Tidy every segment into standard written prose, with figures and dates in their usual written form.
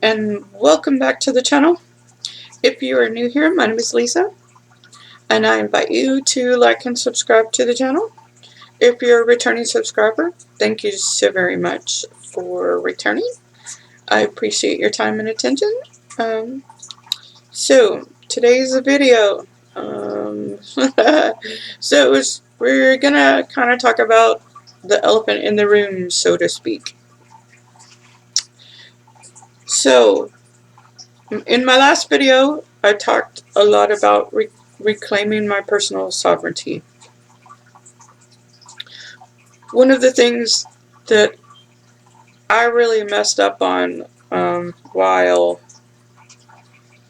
Hello and welcome back to the channel. If you are new here, my name is Lisa and I invite you to like and subscribe to the channel. If you're a returning subscriber, thank you so very much for returning. I appreciate your time and attention. So today's video. We're gonna kind of talk about the elephant in the room, so to speak. So in my last video, I talked a lot about reclaiming my personal sovereignty. One of the things that I really messed up on while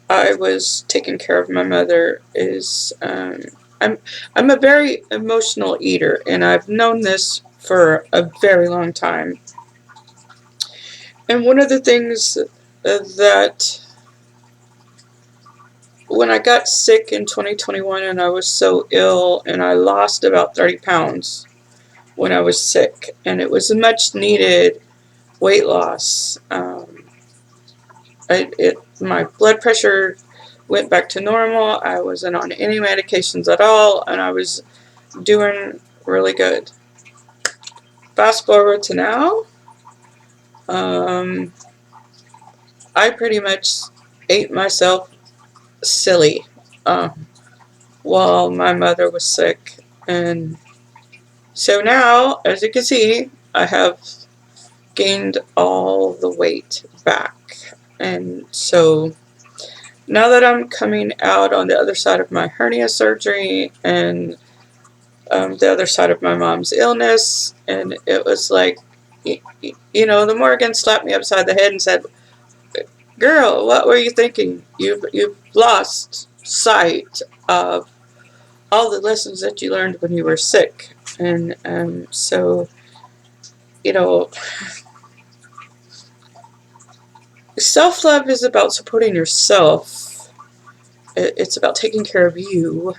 I was taking care of my mother is I'm a very emotional eater, and I've known this for a very long time. And one of the things that when I got sick in 2021 and I was so ill and I lost about 30 pounds when I was sick, and it was a much needed weight loss. My blood pressure went back to normal. I wasn't on any medications at all, and I was doing really good. Fast forward to now, I pretty much ate myself silly while my mother was sick, and so now, as you can see, I have gained all the weight back. And so now that I'm coming out on the other side of my hernia surgery and the other side of my mom's illness, and it was like, you know, the Morgan slapped me upside the head and said, "Girl, what were you thinking? You've lost sight of all the lessons that you learned when you were sick." And so, you know, self-love is about supporting yourself. It's about taking care of you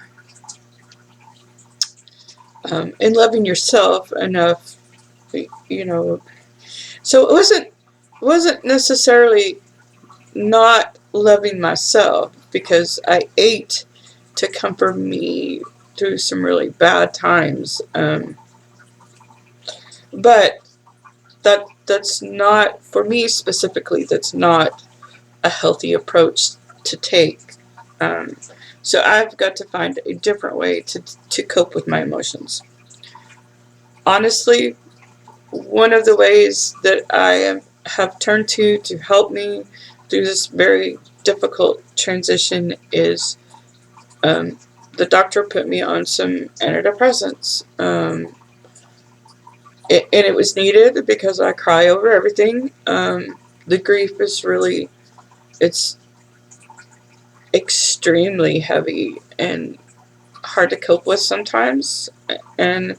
and loving yourself enough, you know. So it wasn't necessarily not loving myself, because I ate to comfort me through some really bad times. But that's not, for me specifically, that's not a healthy approach to take. So I've got to find a different way to cope with my emotions. Honestly, one of the ways that I have turned to help me through this very difficult transition is the doctor put me on some antidepressants. And it was needed because I cry over everything. The grief is really, it's extremely heavy and hard to cope with sometimes. And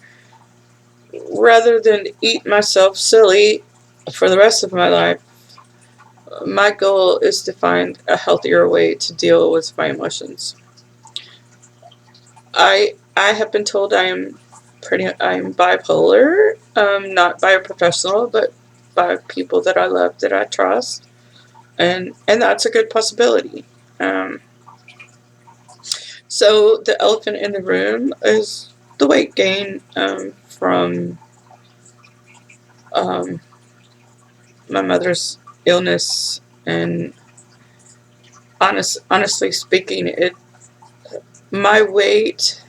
rather than eat myself silly for the rest of my life, my goal is to find a healthier way to deal with my emotions. I have been told I'm bipolar, not by a professional, but by people that I love, that I trust, and that's a good possibility. So the elephant in the room is the weight gain from my mother's illness, and honestly speaking, my weight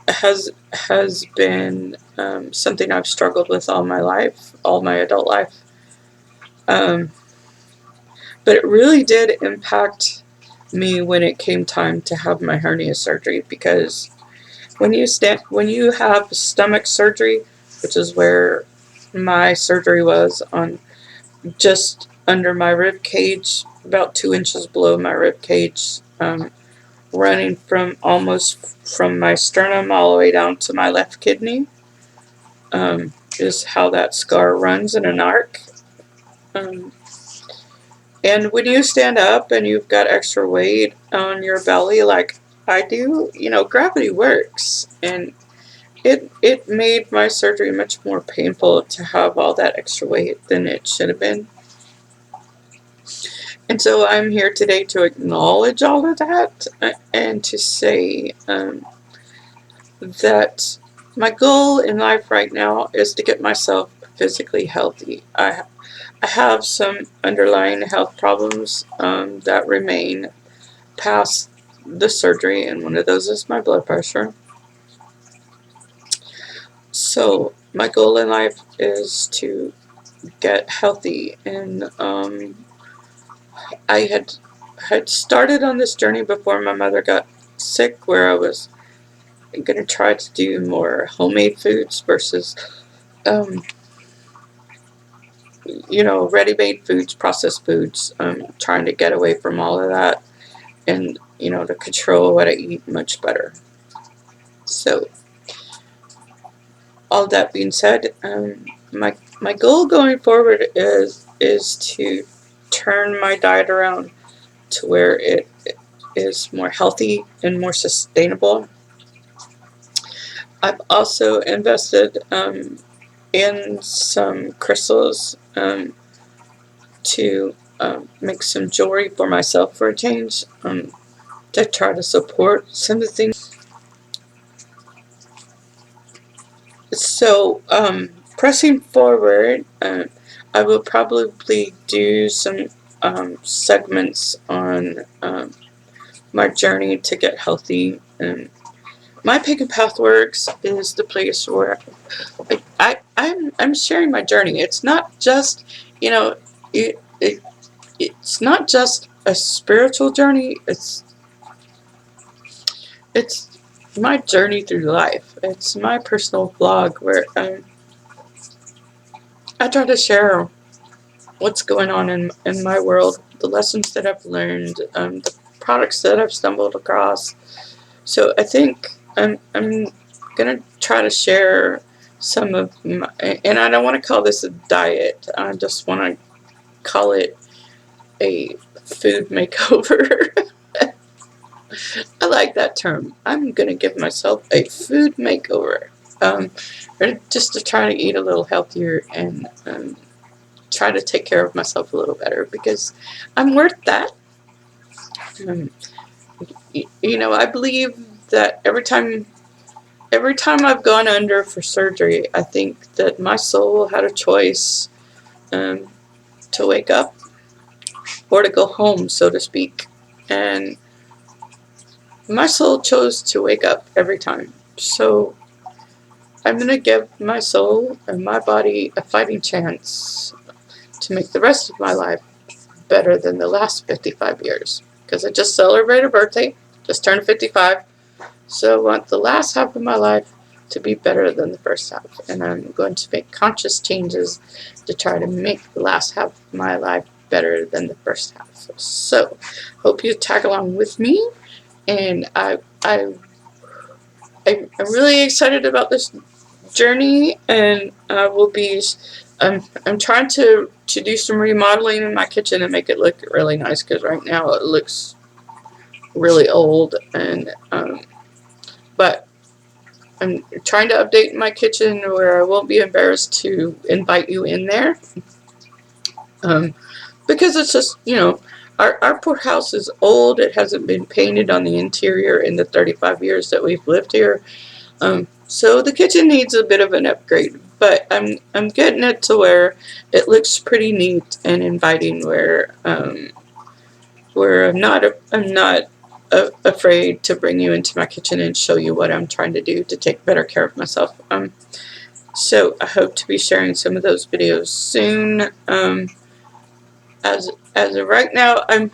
has been something I've struggled with all my life, all my adult life. But it really did impact me when it came time to have my hernia surgery, because when you have stomach surgery, which is where my surgery was, on just under my rib cage, about 2 inches below my rib cage, running from almost from my sternum all the way down to my left kidney, is how that scar runs in an arc. And when you stand up and you've got extra weight on your belly like I do, you know, gravity works. And it made my surgery much more painful to have all that extra weight than it should have been. And so I'm here today to acknowledge all of that and to say that my goal in life right now is to get myself physically healthy. I have some underlying health problems that remain past the surgery, and one of those is my blood pressure. So my goal in life is to get healthy, and I had started on this journey before my mother got sick, where I was going to try to do more homemade foods versus ready-made foods, processed foods, trying to get away from all of that and, to control what I eat much better. So, all that being said, my goal going forward is to turn my diet around to where it is more healthy and more sustainable. I've also invested in some crystals to make some jewelry for myself for a change, to try to support some of the things. So, pressing forward, I will probably do some segments on my journey to get healthy. My Pagan Pathworks is the place where I'm sharing my journey. It's not just, it's not just a spiritual journey. It's my journey through life. It's my personal vlog where I try to share what's going on in my world, the lessons that I've learned, the products that I've stumbled across. So I think I'm gonna try to share some of my, and I don't want to call this a diet. I just want to call it a food makeover. I like that term. I'm gonna give myself a food makeover, just to try to eat a little healthier and try to take care of myself a little better, because I'm worth that. I believe that every time I've gone under for surgery, I think that my soul had a choice to wake up or to go home, so to speak. And my soul chose to wake up every time. So I'm going to give my soul and my body a fighting chance to make the rest of my life better than the last 55 years. Because I just celebrated a birthday, just turned 55. So I want the last half of my life to be better than the first half. And I'm going to make conscious changes to try to make the last half of my life better than the first half. So, hope you tag along with me. And I'm really excited about this journey, and I will be. I'm trying to do some remodeling in my kitchen and make it look really nice, because right now it looks really old, and but I'm trying to update my kitchen where I won't be embarrassed to invite you in there, because it's just, our poor house is old. It hasn't been painted on the interior in the 35 years that we've lived here. So the kitchen needs a bit of an upgrade, but I'm getting it to where it looks pretty neat and inviting, where I'm not afraid to bring you into my kitchen and show you what I'm trying to do to take better care of myself. So I hope to be sharing some of those videos soon. As of right now, I'm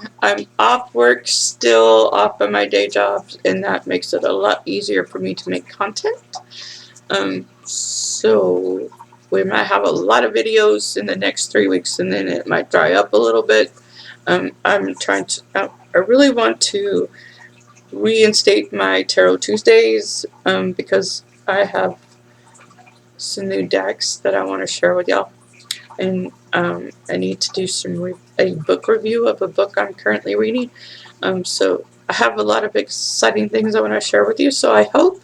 off work, still off of my day jobs, and that makes it a lot easier for me to make content. So we might have a lot of videos in the next 3 weeks, and then it might dry up a little bit. I'm trying to. I really want to reinstate my Tarot Tuesdays, because I have some new decks that I want to share with y'all. And I need to do a book review of a book I'm currently reading. So I have a lot of exciting things I want to share with you. So I hope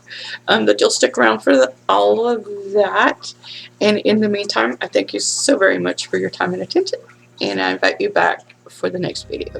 that you'll stick around for all of that. And in the meantime, I thank you so very much for your time and attention. And I invite you back for the next video.